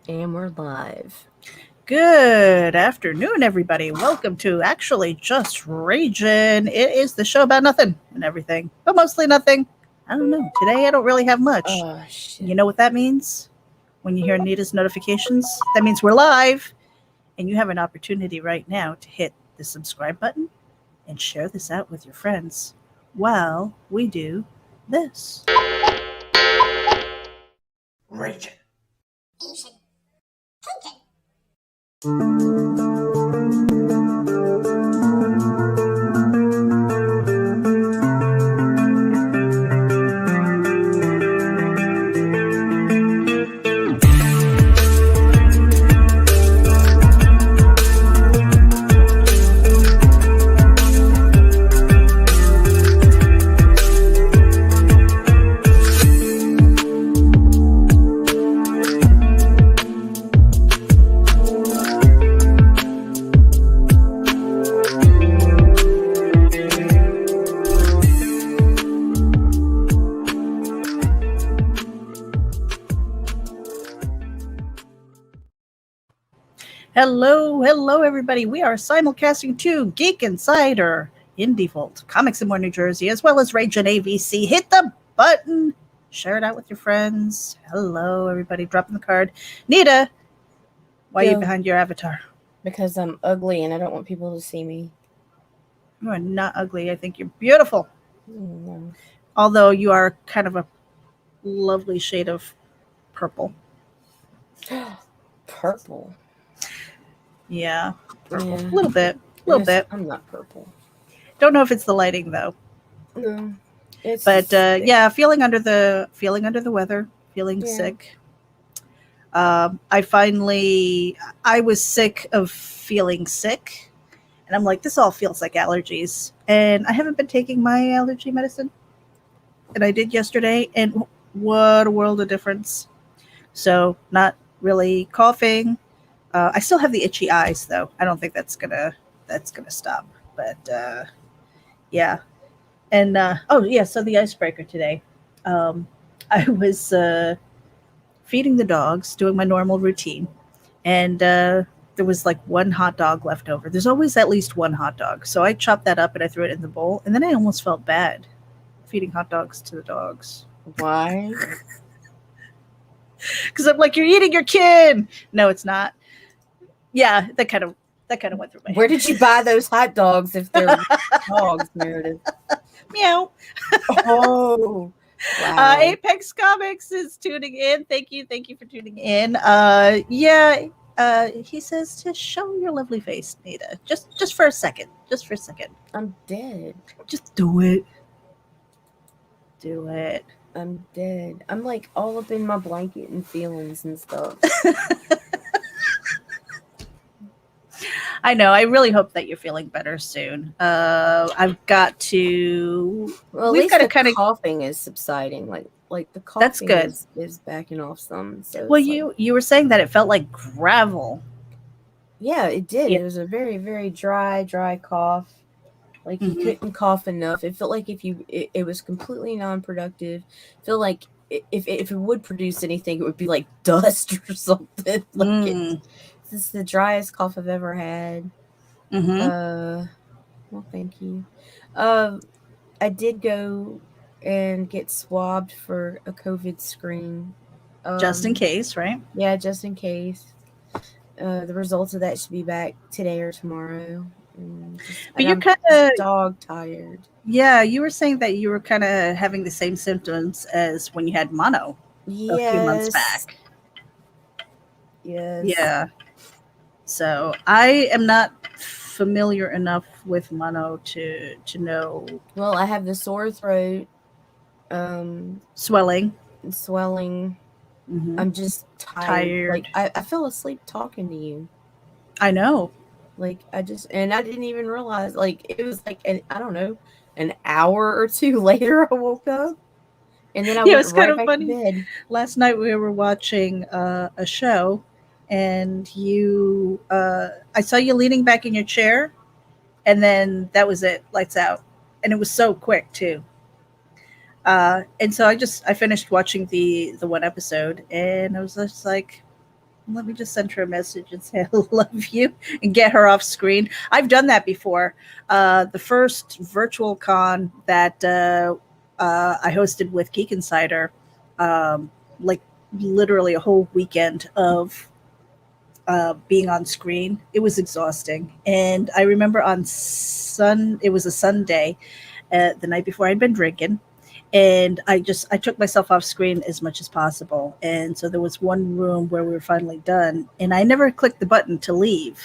And we're live. Good afternoon, everybody. Welcome to Actually Just Ragin. It is the show about nothing and everything, but mostly nothing. I don't know. Today I don't really have much. Oh, shit. You know what that means? When you hear Anita's notifications, that means we're live, and you have an opportunity right now to hit the subscribe button and share this out with your friends while we do this. Ragin. Hello, everybody. We are simulcasting to Geek Insider in default, Comics in More New Jersey, as well as Rage and AVC. Hit the button, share it out with your friends. Hello, everybody. Dropping the card. Nita, why are you Yo. behind your avatar? Because I'm ugly and I don't want people to see me. You are not ugly. I think you're beautiful. No. Although you are kind of a lovely shade of purple. Purple. Yeah, purple. Yeah. A little bit. A little bit. I'm not purple. Don't know if it's the lighting though. No. It's But yeah, feeling under the weather, feeling sick. I was sick of feeling sick, and I'm like, this all feels like allergies, and I haven't been taking my allergy medicine, and I did yesterday, and what a world of difference. So not really coughing. I still have the itchy eyes though. I don't think that's gonna stop. But yeah, and oh yeah, so the icebreaker today. I was feeding the dogs, doing my normal routine, and there was like one hot dog left over. There's always at least one hot dog, so I chopped that up and I threw it in the bowl, and then I almost felt bad feeding hot dogs to the dogs Why? because I'm like, you're eating your kid. No, it's not. Yeah, that kind of went through my Where head. did you buy those hot dogs if they're dogs, Meredith? Meow. Oh. Wow. Apex Comics is tuning in. Thank you for tuning in. Yeah, he says to show your lovely face, Nita. Just for a second. Just for a second. I'm dead. Just do it. Do it. I'm dead. I'm like all up in my blanket and feelings and stuff. I know. I really hope that you're feeling better soon. I've got to. Well, at We've least got to the kind of. coughing is subsiding. Like the That's coughing good. is backing off some. So Well, it's like, you were saying that it felt like gravel. yeah, it did. Yeah. It was a very, very dry cough. Like you Mhm. couldn't cough enough. It felt like it was completely non-productive. Feel like if it would produce anything, it would be like dust or something. Like it's the driest cough I've ever had. Mm-hmm. Well, thank you. I did go and get swabbed for a COVID screen. Just in Um, case, right? yeah, just in case. The results of that should be back today or tomorrow. But And you're I'm kind just of. dog tired. Yeah, you were saying that you were kind of having the same symptoms as when you had mono a few months Yes. back. Yes. Yeah. So I am not familiar enough with mono to know Well, I have the sore throat, swelling. swelling. Hmm. I'm just tired. Like Tired. I fell asleep talking to you. I know. Like and I didn't even realize. Like it was like I don't know, an hour or two later I woke up, and then I Yeah, it went was kind right of back to funny. bed. Last night we were watching a show, and I saw you leaning back in your chair, and then that was it, lights out, and it was so quick too. And so I finished watching the one episode, and I was just like, Let me just send her a message and say I love you and get her off screen. I've done that before. The first virtual con that I hosted with Geek Insider, like literally a whole weekend of being on screen. It was exhausting. And I remember it was a Sunday, the night before I'd been drinking, and I took myself off screen as much as possible. And so there was one room where we were finally done, and I never clicked the button to leave.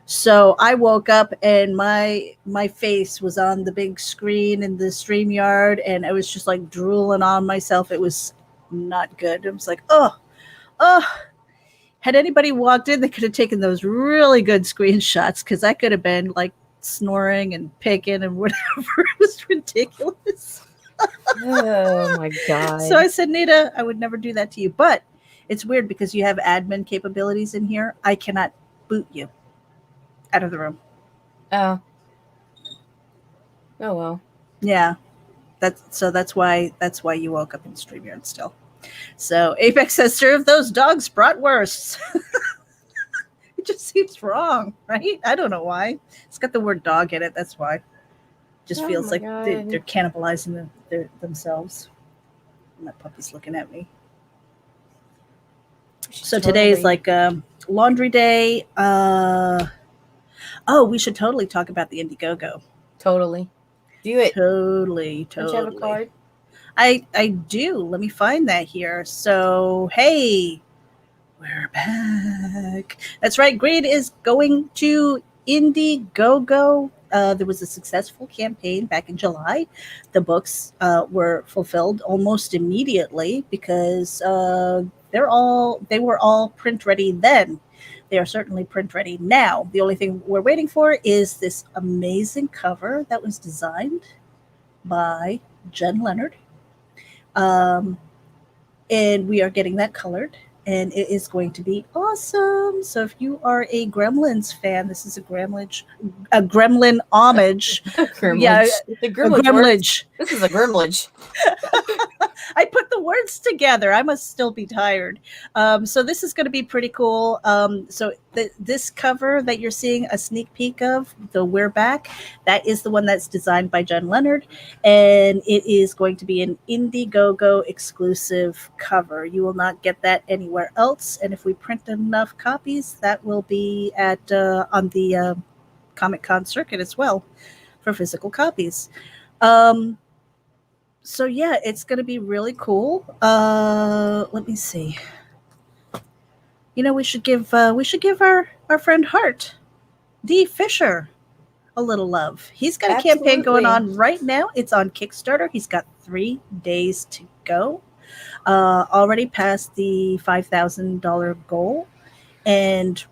So I woke up and my face was on the big screen in the StreamYard, and I was just like drooling on myself. It was not good. It was like, oh, had anybody walked in, they could have taken those really good screenshots, because I could have been like snoring and picking and whatever. It was ridiculous. Oh my god. So I said, Nita, I would never do that to you. But it's weird because you have admin capabilities in here. I cannot boot you out of the room. Oh. Oh well. Yeah. That's why you woke up in StreamYard still. So Apex says, serve those dogs bratwursts. It just seems wrong, right? I don't know why. It's got the word dog in it. That's why. It just feels like they're cannibalizing themselves. My puppy's looking at me. So today is like laundry day. We should totally talk about the Indiegogo. Totally. Do it. Totally. Don't you have a card? I do. Let me find that here. So, hey, we're back. That's right. Greed is going to Indiegogo. There was a successful campaign back in July. The books were fulfilled almost immediately because they were all print ready then. They are certainly print ready now. The only thing we're waiting for is this amazing cover that was designed by Jen Leonard. And we are getting that colored, and it is going to be awesome. So if you are a Gremlins fan, this is a gremlin homage. Yeah, the gremlin. This is a gremlin. I put the words together. I must still be tired. So this is going to be pretty cool. So this cover that you're seeing a sneak peek of, the We're Back, that is the one that's designed by Jen Leonard, and it is going to be an Indiegogo exclusive cover. You will not get that anywhere else, and if we print enough copies, that will be at on the Comic-Con circuit as well for physical copies. So yeah, it's going to be really cool. Let me see. We should give our friend Hart D. Fisher a little love. He's got a campaign going on right now. It's on Kickstarter. He's got 3 days to go. Already passed the $5,000 goal and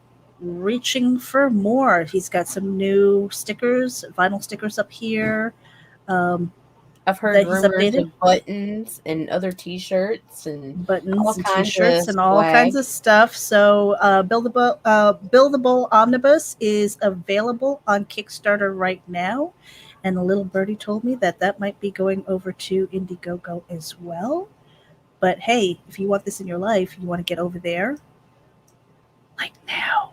reaching for more. He's got some new stickers, vinyl stickers up here. I've heard rumors of buttons and other T-shirts and T-shirts and all kinds of stuff. So Buildable Omnibus is available on Kickstarter right now, and a little birdie told me that might be going over to Indiegogo as well. But hey, if you want this in your life, you want to get over there, like now.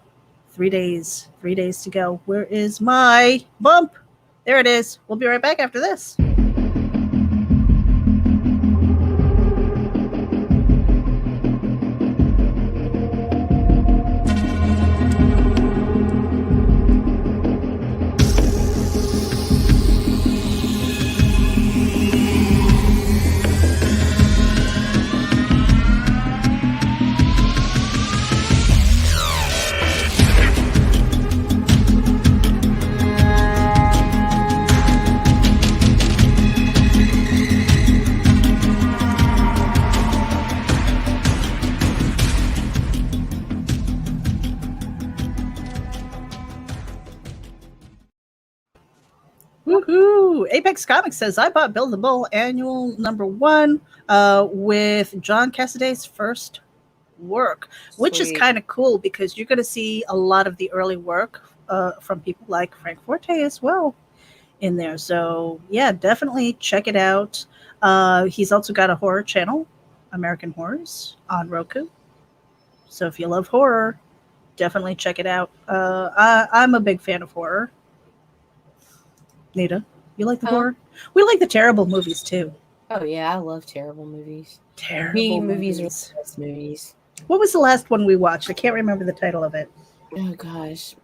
3 days to go. Where is my bump? There it is. We'll be right back after this. Woohoo! Apex Comics says, I bought Buildable Annual #1 with John Cassaday's first work, which is kind of cool because you're going to see a lot of the early work from people like Frank Forte as well in there. So yeah, definitely check it out. He's also got a horror channel, American Horrors, on Roku. So if you love horror, definitely check it out. I'm a big fan of horror. Nita, you like the horror? We like the terrible movies too. Oh yeah, I love terrible movies. Terrible B movies are the best movies. What was the last one we watched? I can't remember the title of it. Oh gosh.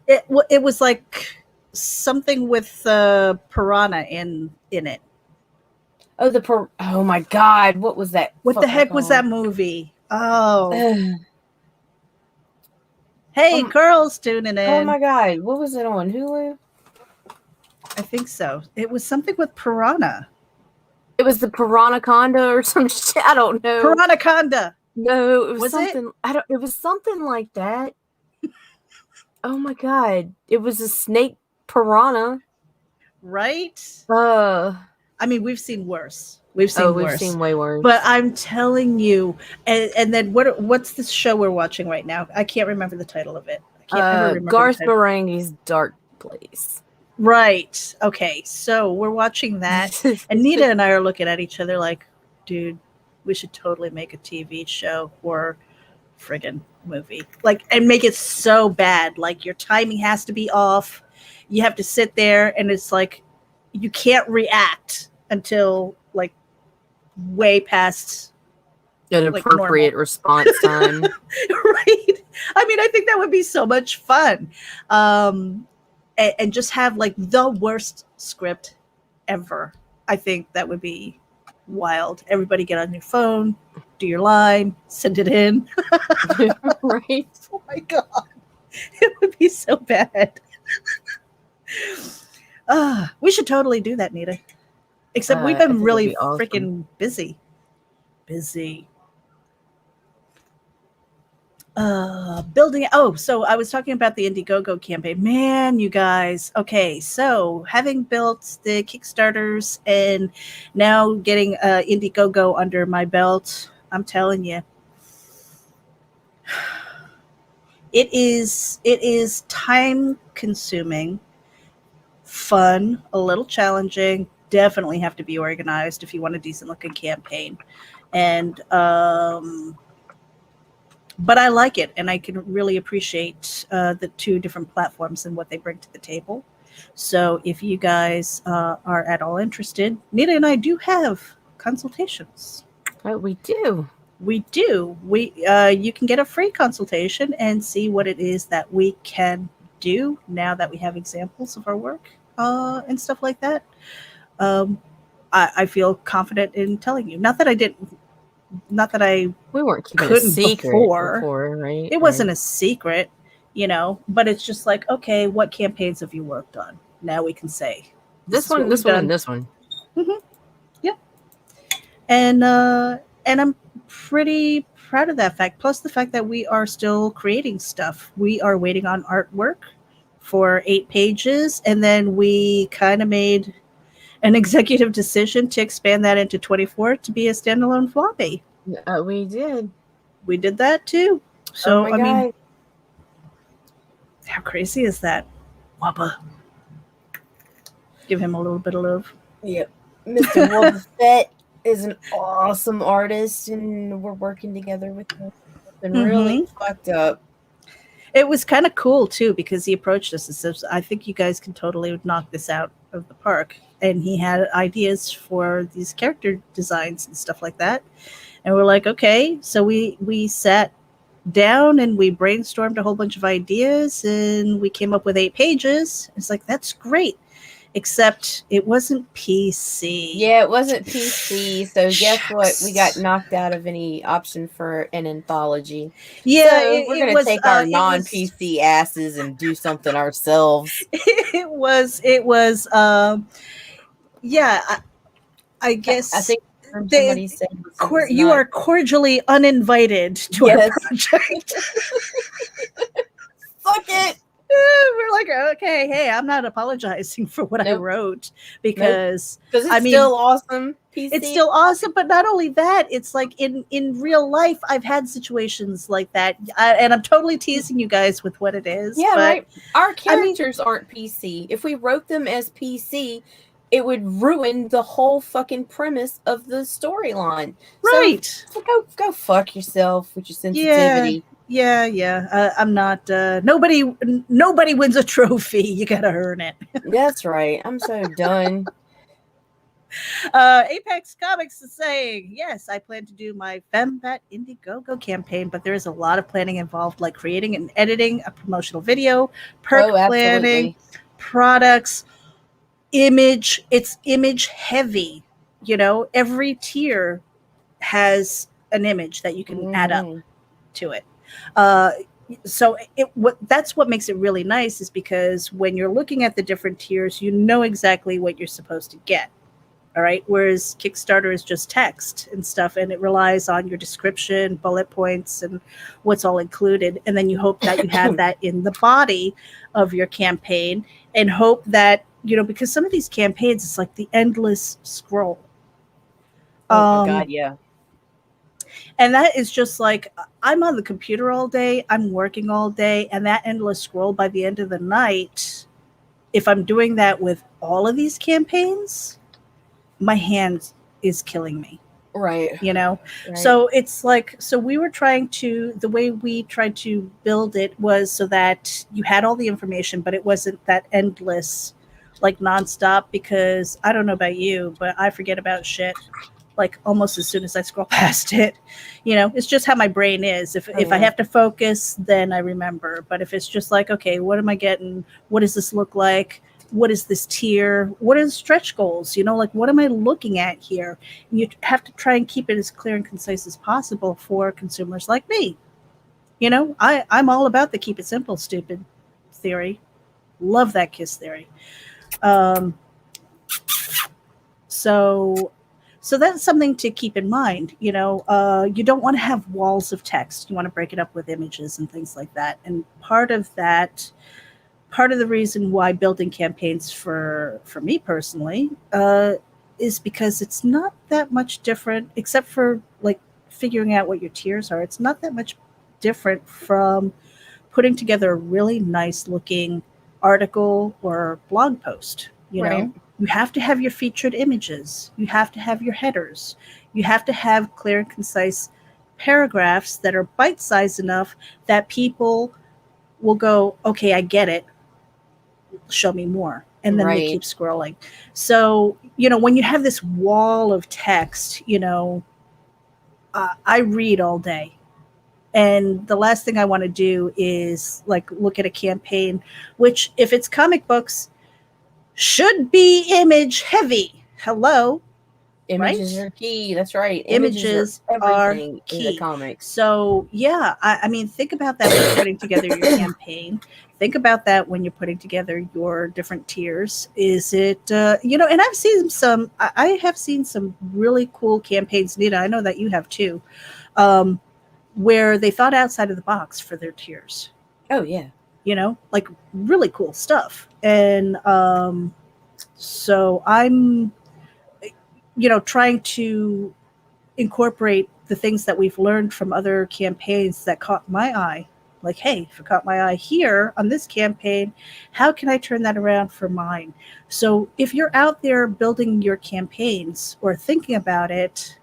It was like something with piranha in it. Oh my god, what was that? What the heck was that movie? Oh. Hey, girls tuning in. Oh my god, what was it on Hulu? I think so. It was something with piranha. It was the Piranaconda or some shit. I don't know. Piranaconda. No, it was something. It was something like that. Oh my god, it was a snake piranha. Right? I mean, we've seen worse. We've seen way worse. But I'm telling you, and then what's this show we're watching right now? I can't remember the title of it. I can't ever remember Garth Marenghi's Dark Place. Right. Okay. So we're watching that, and Nita and I are looking at each other like, dude, we should totally make a TV show or friggin' movie. Like, and make it so bad. Like, your timing has to be off. You have to sit there, and it's like, you can't react until like way past an appropriate response time. Right. I mean, I think that would be so much fun. And just have like the worst script ever. I think that would be wild. Everybody get on your phone, do your line, send it in. Right. Oh my God. It would be so bad. We should totally do that, Nita. Except we've been really freaking busy. Building. Oh, so I was talking about the Indiegogo campaign. Man, you guys. Okay, so having built the Kickstarters and now getting Indiegogo under my belt, I'm telling you, it is time consuming, fun, a little challenging. Definitely have to be organized if you want a decent looking campaign, and but I like it, and I can really appreciate the two different platforms and what they bring to the table. So if you guys are at all interested, Nita and I do have consultations. Oh, we do. We do. You can get a free consultation and see what it is that we can do now that we have examples of our work and stuff like that. I feel confident in telling you. Not that we weren't keeping a secret before, right? It wasn't a secret, but it's just like, okay, what campaigns have you worked on? Now we can say this one, and this one. Mm-hmm. Yep. And I'm pretty proud of that fact. Plus the fact that we are still creating stuff. We are waiting on artwork for 8 pages, and then we kind of made an executive decision to expand that into 24 to be a standalone floppy. We did. We did that too. So, I mean, how crazy is that? Wappa. Give him a little bit of love. Yep. Mr. Wolfett is an awesome artist, and we're working together with him. It's been really fucked up. It was kind of cool too, because he approached us and says, I think you guys can totally knock this out of the park. And he had ideas for these character designs and stuff like that. And we're like, okay. So we sat down and we brainstormed a whole bunch of ideas, and we came up with 8 pages. It's like, that's great. Except it wasn't PC. Yeah, it wasn't PC. So guess what? We got knocked out of any option for an anthology. Yeah, so we're going to take our non-PC asses and do something ourselves. It was. Yeah, I guess. I think somebody said you are cordially uninvited to our project. Fuck it. We're like, okay, hey, I'm not apologizing for what I wrote because it's still awesome. PC. It's still awesome, but not only that, it's like in real life, I've had situations like that, and I'm totally teasing you guys with what it is. Yeah, right. Our characters aren't PC. If we wrote them as PC, it would ruin the whole fucking premise of the storyline. Right. So go fuck yourself with your Yeah. sensitivity. Yeah. I'm not. Nobody wins a trophy. You gotta earn it. That's right. I'm so done. Apex Comics is saying, yes, I plan to do my Fembat Indiegogo campaign, but there is a lot of planning involved, like creating and editing a promotional video, perk planning, products, image. It's image heavy. You know, every tier has an image that you can add up to it. So that's what makes it really nice, is because when you're looking at the different tiers, you know exactly what you're supposed to get. All right. Whereas Kickstarter is just text and stuff, and it relies on your description, bullet points, and what's all included. And then you hope that you have that in the body of your campaign, and hope that, you know, because some of these campaigns, it's like the endless scroll. Oh my God, yeah. And that is just like, I'm on the computer all day, I'm working all day, and that endless scroll by the end of the night, if I'm doing that with all of these campaigns, my hand is killing me. Right. You know? Right. So it's like, so we were trying to, the way we tried to build it was so that you had all the information, but it wasn't that endless, like nonstop, because I don't know about you, but I forget about shit like almost as soon as I scroll past it. You know, it's just how my brain is. If I have to focus, then I remember. But if it's just like, okay, what am I getting? What does this look like? What is this tier? What are the stretch goals? You know, like, what am I looking at here? And you have to try and keep it as clear and concise as possible for consumers like me. You know, I'm all about the keep it simple, stupid theory. Love that KISS theory. So that's something to keep in mind. You know, you don't want to have walls of text. You want to break it up with images and things like that. And part of the reason why building campaigns for me personally is because it's not that much different, except for like figuring out what your tiers are. It's not that much different from putting together a really nice looking article or blog post. You know, you have to have your featured images. You have to have your headers. You have to have clear and concise paragraphs that are bite-sized enough that people will go, okay, I get it. Show me more. And then they keep scrolling. So, you know, when you have this wall of text, you know, I read all day. And the last thing I want to do is like look at a campaign, which if it's comic books, should be image heavy. Hello. Images are key. That's right. Images are key in the comics. So yeah, I mean, think about that when you're putting together your campaign. Think about that when you're putting together your different tiers. Is it, you know, and I have seen some really cool campaigns, Nita, I know that you have too, where they thought outside of the box for their tiers. Oh, yeah. You know, like really cool stuff. And so I'm, you know, trying to incorporate the things that we've learned from other campaigns that caught my eye. Like, hey, if it caught my eye here on this campaign, how can I turn that around for mine? So if you're out there building your campaigns or thinking about it,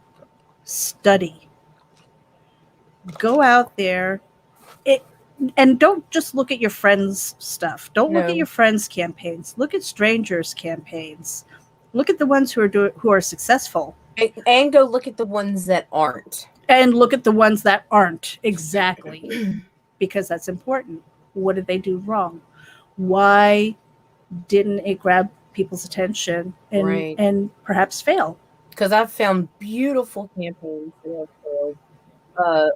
study. Go out there. And don't just look at your friends' stuff. Don't look at your friends' campaigns. Look at strangers' campaigns. Look at the ones who are successful. And go look at the ones that aren't. And look at the ones that aren't. Exactly. Because that's important. What did they do wrong? Why didn't it grab people's attention and perhaps fail? Because I've found beautiful campaigns that have failed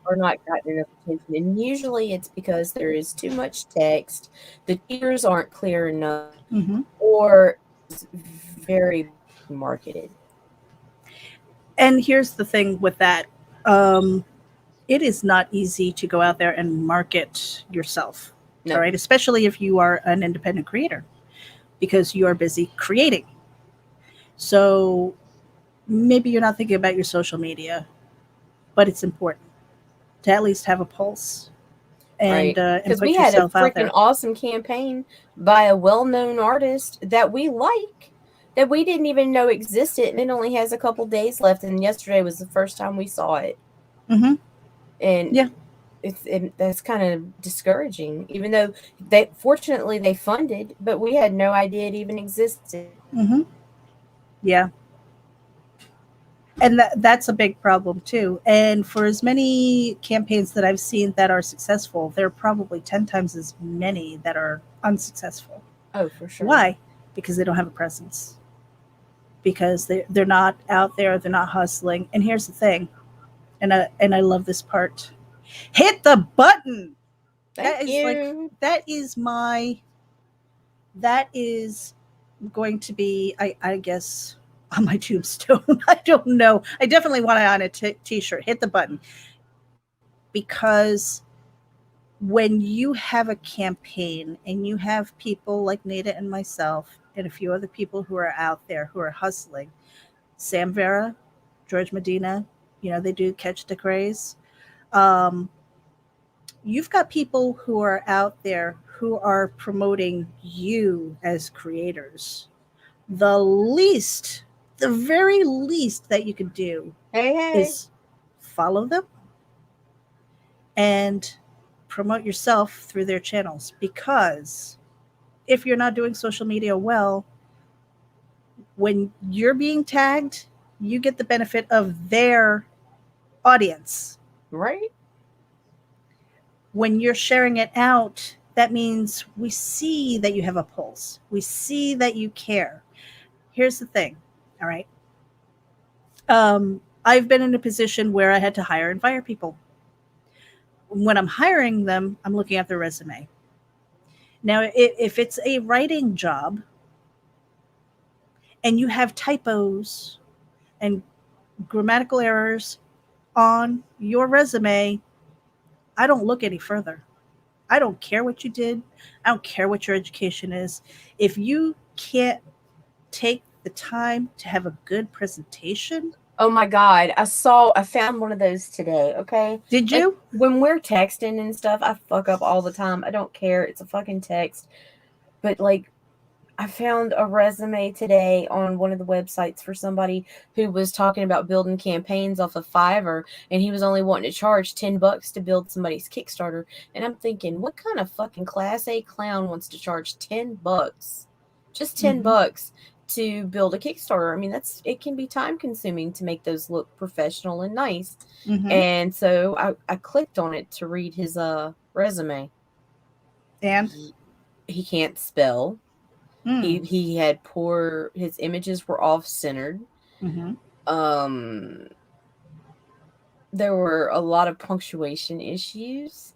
or not gotten enough attention. And usually it's because there is too much text, the tiers aren't clear enough, or it's very marketed. And here's the thing with that. It is not easy to go out there and market yourself. All right, especially if you are an independent creator, because you are busy creating. So maybe you're not thinking about your social media, but it's important to at least have a pulse and because put we had a yourself out there. freaking awesome campaign by a well-known artist that we like, that we didn't even know existed, and it only has a couple days left. And yesterday was the first time we saw it, Mm-hmm. and Yeah. that's kind of discouraging. Even though they fortunately they funded, but we had no idea it even existed. Mm-hmm. Yeah. And that's a big problem too. And for as many campaigns that I've seen that are successful, there are probably 10 times as many that are unsuccessful. Oh, for sure. Why? Because they don't have a presence. Because they're not out there, they're not hustling. And here's the thing, and I love this part. Hit the button. Thank you. That is my that is going to be, I guess, on my tombstone. I don't know. I definitely want it on a t-shirt. Hit the button. Because when you have a campaign and you have people like Nita and myself and a few other people who are out there who are hustling, Sam Vera, George Medina, they do Catch the Craze. Um, you've got people who are out there who are promoting you as creators. The very least that you can do Hey, hey. is follow them and promote yourself through their channels. Because if you're not doing social media well, when you're being tagged, you get the benefit of their audience. Right? When you're sharing it out, that means we see that you have a pulse. We see that you care. Here's the thing, all right? I've been in a position where I had to hire and fire people. When I'm hiring them, I'm looking at their resume. Now, if it's a writing job and you have typos and grammatical errors on your resume, I don't look any further. I don't care what you did. I don't care what your education is. If you can't take the time to have a good presentation. Oh my God. I found one of those today. Okay. Did Like you? when we're texting and stuff, I fuck up all the time. I don't care. It's a fucking text. But like, I found a resume today on one of the websites for somebody who was talking about building campaigns off of Fiverr, and he was only wanting to charge $10 to build somebody's Kickstarter. And I'm thinking, what kind of fucking class A clown wants to charge $10? Just Mm-hmm. $10 to build a Kickstarter. I mean, it can be time consuming to make those look professional and nice. Mm-hmm. And so I clicked on it to read his resume. And He can't spell. mm. He had poor, his images were off centered. Mm-hmm. Um there were a lot of punctuation issues.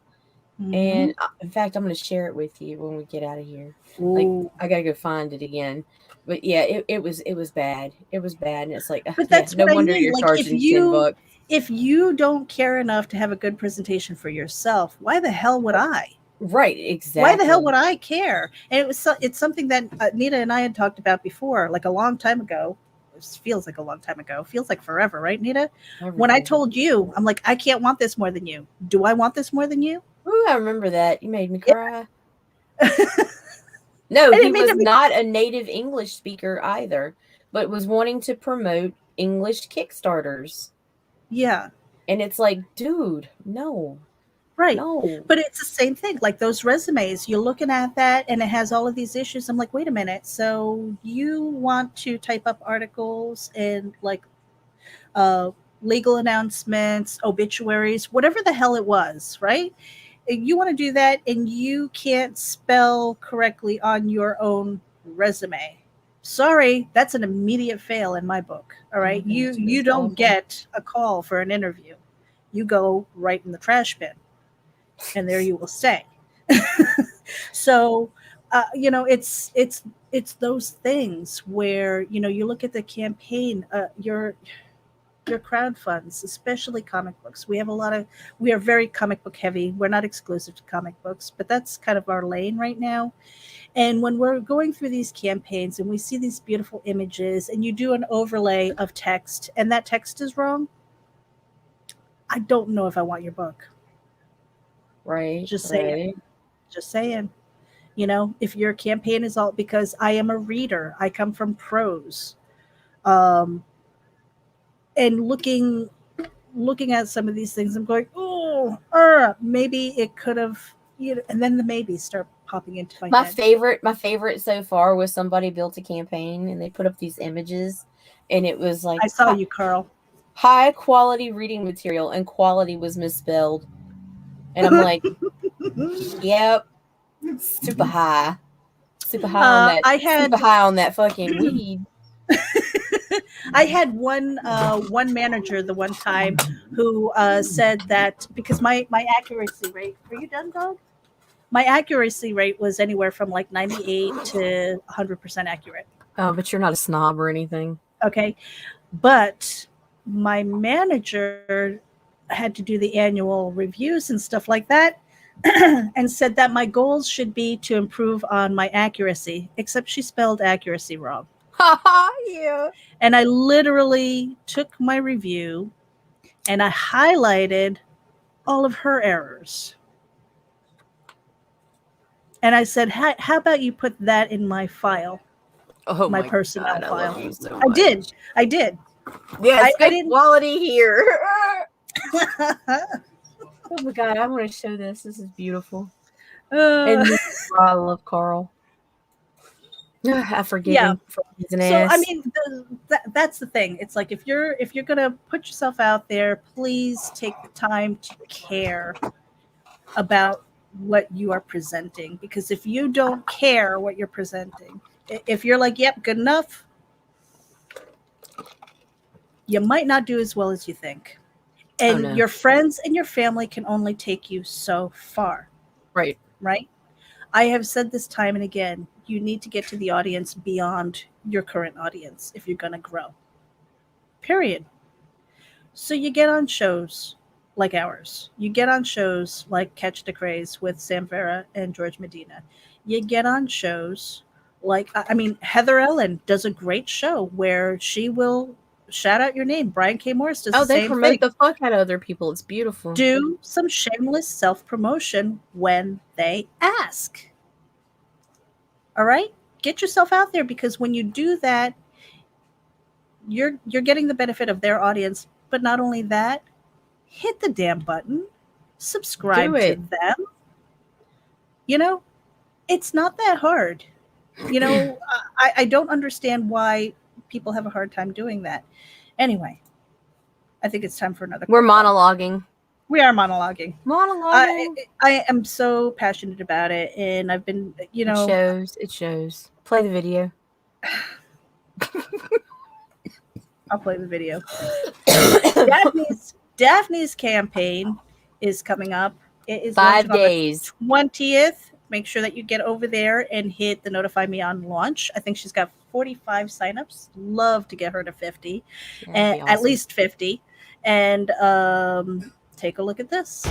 Mm-hmm. And in fact, I'm going to share it with you when we get out of here. Like Ooh. I got to go find it again. But yeah, it was bad. It was bad, and it's like But yeah, that's no what I wonder mean. you're Like charging $10. if you don't care enough to have a good presentation for yourself, why the hell would I? Right, Why the hell exactly. would I care? And it's something that Nita and I had talked about before, like a long time ago. It feels like a long time ago. Feels like forever, right, Nita? When I Everything. told you, I'm like, I can't want this more than you. Do I want this more than you? Ooh, I remember that. You made me Yeah. cry. No, And he it made was me. not a native English speaker either, but was wanting to promote English Kickstarters. Yeah. And it's like, dude, no, Right. no. But it's the same thing. Like those resumes, you're looking at that and it has all of these issues. I'm like, wait a minute. So you want to type up articles and like uh, legal announcements, obituaries, whatever the hell it was, right? You want to do that and you can't spell correctly on your own resume. Sorry, that's an immediate fail in my book. All Oh, right. You that's you just don't awful. get a call for an interview. You go right in the trash bin and there you will stay. So, it's those things where you look at the campaign, your crowd funds, especially comic books. We are very comic book heavy. We're not exclusive to comic books, but that's kind of our lane right now. And when we're going through these campaigns and we see these beautiful images, and you do an overlay of text, and that text is wrong, I don't know if I want your book. Right, Just saying. right. Just saying. If your campaign is all, because I am a reader, I come from prose, um, and looking at some of these things, I'm going, oh, maybe it could have, and then the maybes start popping into my head. My favorite so far was somebody built a campaign and they put up these images, and it was like, I saw you, Carl. High quality reading material, and quality was misspelled. And I'm like, yep, super high. Super high on that. Super high on that fucking weed. I had one manager the one time who said that because my accuracy rate. Are you done, dog? My accuracy rate was anywhere from like 98 to 100% accurate. Oh, but you're not a snob or anything. Okay, but my manager had to do the annual reviews and stuff like that. And said that my goals should be to improve on my accuracy, except she spelled accuracy wrong. Yeah. And I literally took my review and I highlighted all of her errors. And I said, how about you put that in my file? Oh, my personnel God, file. I love you so I much. did. Yes, good quality here. Oh my God, I want to show this. This is beautiful. And I love Carl. I forgive him for using ass. I mean, that's the thing. It's like if you're gonna put yourself out there, please take the time to care about what you are presenting. Because if you don't care what you're presenting, if you're like, "Yep, good enough," you might not do as well as you think. And your friends and your family can only take you so far. Right. I have said this time and again, you need to get to the audience beyond your current audience if you're going to grow. Period. So you get on shows like ours. You get on shows like Catch the Craze with Sam Vera and George Medina. You get on shows like, Heather Ellen does a great show where she will shout out your name. Brian K. Morris does the same thing. They promote the fuck out of other people. It's beautiful. Do some shameless self-promotion when they ask. All right? Get yourself out there, because when you do that, you're getting the benefit of their audience. But not only that, hit the damn button. Subscribe to them. It's not that hard. I don't understand why people have a hard time doing that. Anyway, I think it's time for another. We're monologuing. We are monologuing. I am so passionate about it, and I've been, It shows. Play the video. I'll play the video. Daphne's campaign is coming up. It is 5 days. 20th. Make sure that you get over there and hit the notify me on launch. I think she's got 45 signups. Love to get her to 50, and awesome. At least 50. And take a look at this.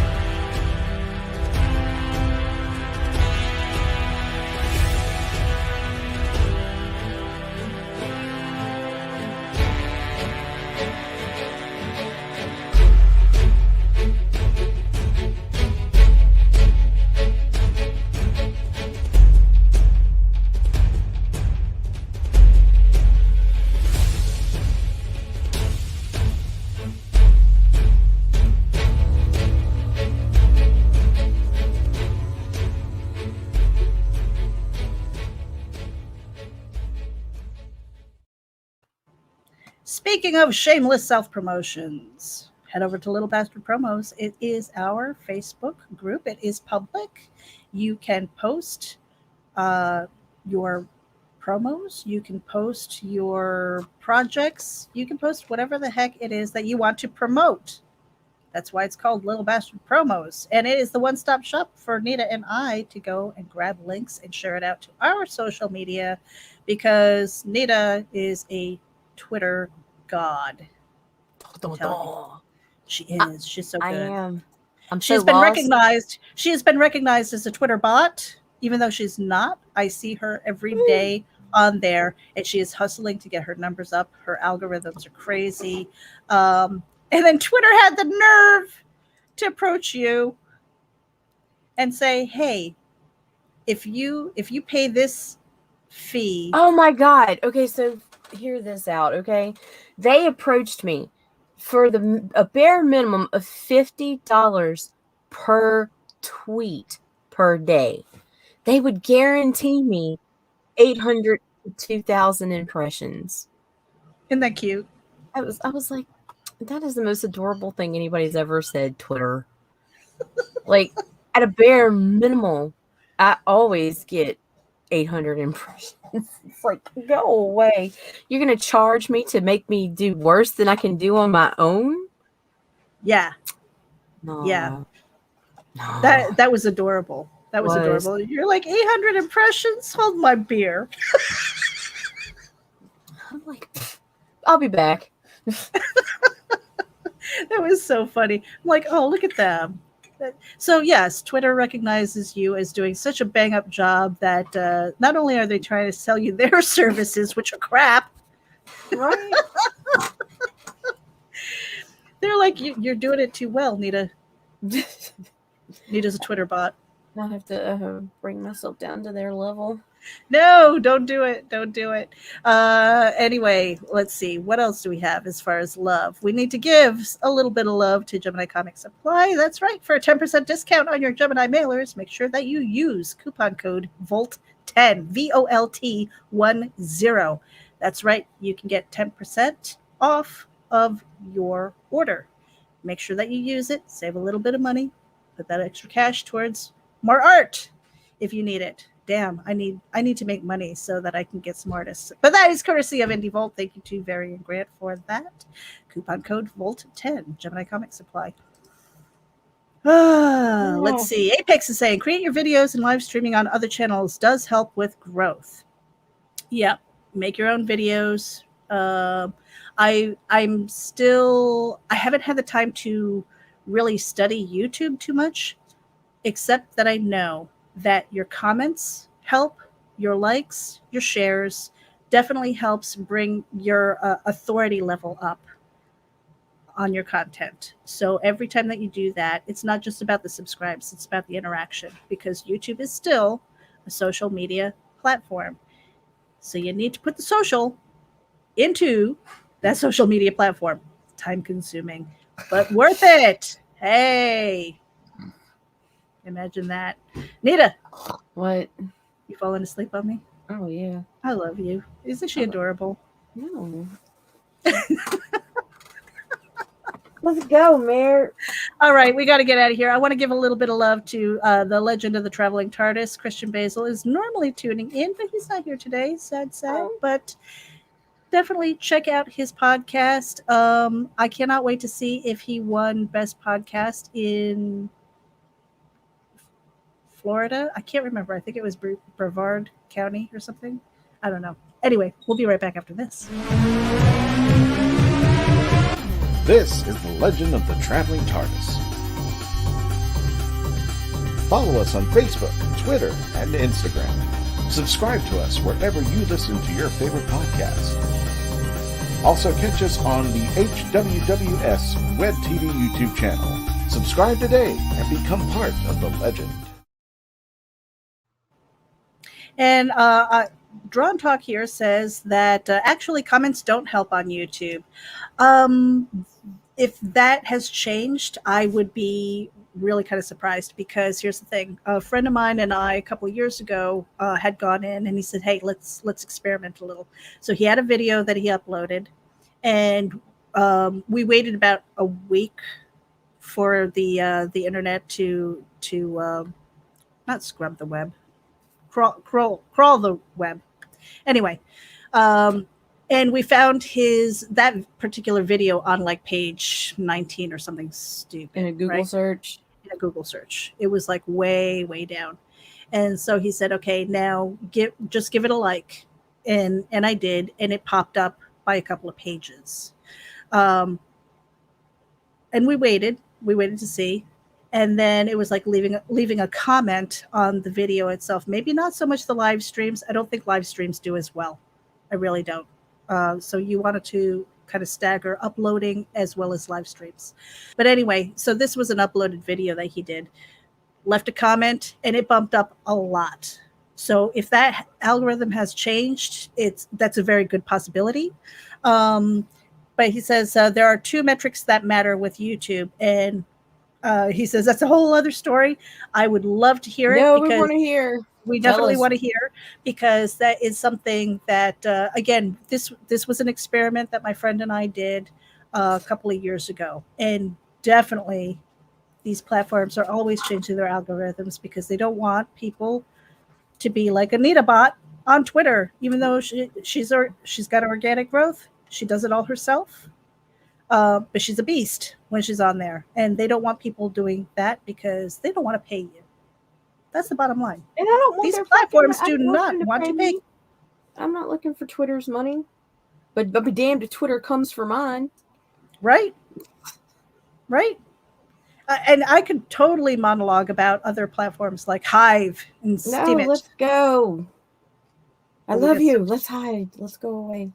Speaking of shameless self-promotions, head over to Little Bastard Promos. It is our Facebook group. It is public. You can post your promos. You can post your projects. You can post whatever the heck it is that you want to promote. That's why it's called Little Bastard Promos. And it is the one-stop shop for Nita and I to go and grab links and share it out to our social media, because Nita is a Twitter god. She is. She's so good. I am. She's been recognized. She has been recognized as a Twitter bot, even though she's not. I see her every day on there, and she is hustling to get her numbers up. Her algorithms are crazy. And then Twitter had the nerve to approach you and say, "Hey, if you pay this fee. Oh my God. Okay, so hear this out, okay? They approached me for a bare minimum of $50 per tweet per day. They would guarantee me 800 to 2,000 impressions. Isn't that cute? I was like, that is the most adorable thing anybody's ever said, Twitter. Like, at a bare minimal, I always get 800 impressions. It's like, go away. You're going to charge me to make me do worse than I can do on my own? Yeah. No. Yeah. No. That was adorable. That was adorable. You're like 800 impressions? Hold my beer. I'm like, I'll be back. That was so funny. I'm like, oh, look at them. So yes, Twitter recognizes you as doing such a bang up job that not only are they trying to sell you their services, which are crap, Right? they're like, you're doing it too well, Nita. Nita's a Twitter bot. I have to bring myself down to their level. No, don't do it. Don't do it. Anyway, let's see. What else do we have as far as love? We need to give a little bit of love to Gemini Comic Supply. That's right. For a 10% discount on your Gemini mailers, make sure that you use coupon code VOLT10, VOLT10. That's right. You can get 10% off of your order. Make sure that you use it. Save a little bit of money. Put that extra cash towards more art if you need it. Damn, I need to make money so that I can get some artists. But that is courtesy of Indie Volt. Thank you to Very and Grant for that. Coupon code VOLT10, Gemini Comic Supply. Let's see. Apex is saying, create your videos and live streaming on other channels does help with growth. Yep. Make your own videos. I haven't had the time to really study YouTube too much, except that I know that your comments help, your likes, your shares definitely helps bring your authority level up on your content. So every time that you do that, it's not just about the subscribes, it's about the interaction, because YouTube is still a social media platform. So you need to put the social into that social media platform. Time consuming, but worth it. Hey. Imagine that. Nita. What? You falling asleep on me? Oh, yeah. I love you. Isn't she adorable? No. Let's go, Mayor. All right, we got to get out of here. I want to give a little bit of love to the legend of the traveling TARDIS. Christian Basil is normally tuning in, but he's not here today. Sad. But definitely check out his podcast. I cannot wait to see if he won Best Podcast in Florida. I can't remember. I think it was Brevard County or something. I don't know. Anyway, we'll be right back after this. This is the Legend of the Traveling TARDIS. Follow us on Facebook, Twitter, and Instagram. Subscribe to us wherever you listen to your favorite podcasts. Also catch us on the HWWS Web TV YouTube channel. Subscribe today and become part of the legend. And Drawn Talk here says that actually comments don't help on YouTube. If that has changed, I would be really kind of surprised, because here's the thing. A friend of mine and I a couple of years ago had gone in, and he said, hey, let's experiment a little. So he had a video that he uploaded, and we waited about a week for the internet to not scrub the web, crawl the web. Anyway, and we found that particular video on like page 19 or something stupid. In a Google search? In a Google search. It was like way, way down. And so he said, okay, now just give it a like. And I did, and it popped up by a couple of pages. And we waited to see. And then it was like leaving a comment on the video itself. Maybe not so much the live streams. I don't think live streams do as well. I really don't. So you wanted to kind of stagger uploading as well as live streams. But anyway, so this was an uploaded video that he did. Left a comment, and it bumped up a lot. So if that algorithm has changed, that's a very good possibility. But he says there are 2 metrics that matter with YouTube, and he says that's a whole other story. I would love to hear it. No, because we want to hear. we Tell definitely us. want to hear, because that is something that again, this was an experiment that my friend and I did a couple of years ago, and definitely these platforms are always changing their algorithms because they don't want people to be like Anita Bot on Twitter, even though she's got organic growth. She does it all herself. But she's a beast when she's on there, and they don't want people doing that because they don't want to pay you. That's the bottom line. And I don't want These their platforms fucking- do I don't not them to want to pay. me. I'm not looking for Twitter's money, but be damned if Twitter comes for mine. Right. And I could totally monologue about other platforms like Hive and No, Steemit. let's go. I Well, we love get you. some- Let's hide. Let's go away.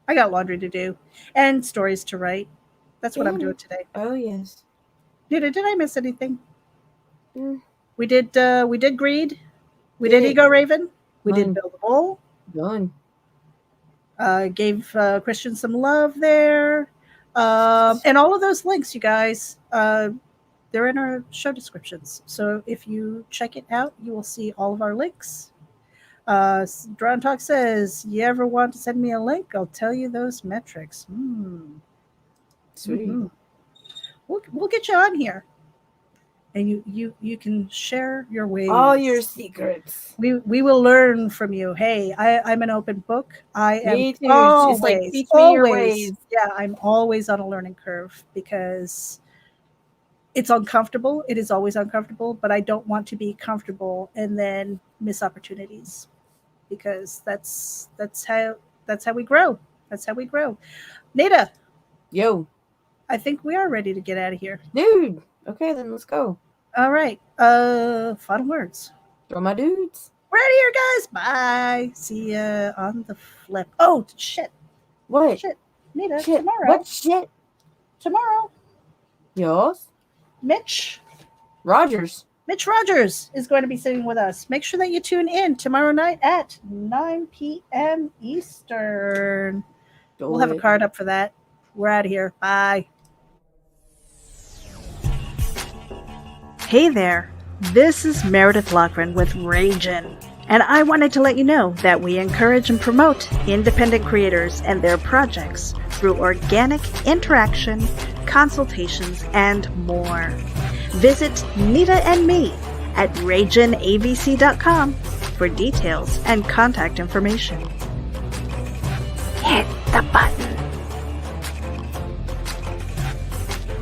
I got laundry to do and stories to write. That's what I'm doing today. Oh yes. Did I miss anything? Mm. We did Greed. We Did did it. Ego Raven. We did Done. Build a Bowl. Done. Gave Christian some love there. And all of those links, you guys, they're in our show descriptions. So if you check it out, you will see all of our links. Drawn Talk says, you ever want to send me a link? I'll tell you those metrics. Sweet. Mhm. We'll get you on here. And you can share your ways. All your secrets. We will learn from you. Hey, I'm an open book. I am Me too. always, It's like, teach me your ways. Yeah, I'm always on a learning curve because it's uncomfortable. It is always uncomfortable, but I don't want to be comfortable and then miss opportunities, because that's how we grow. That's how we grow. Nita, Yo, I think we are ready to get out of here. dude. Okay, then let's go. All right. Final words. Throw my dudes. We're out of here, guys. Bye. See ya on the flip. Oh, shit. What? Shit. Nita, Shit. tomorrow. What shit? Tomorrow, Yours? Mitch Rogers. Rogers is going to be sitting with us. Make sure that you tune in tomorrow night at 9 p.m. Eastern. We'll have a card up for that. We're out of here. Bye. Hey there. This is Meredith Loughran with RAGIN. And I wanted to let you know that we encourage and promote independent creators and their projects through organic interaction, consultations, and more. Visit Nita and me at RAGINAVC.com for details and contact information. Hit the button.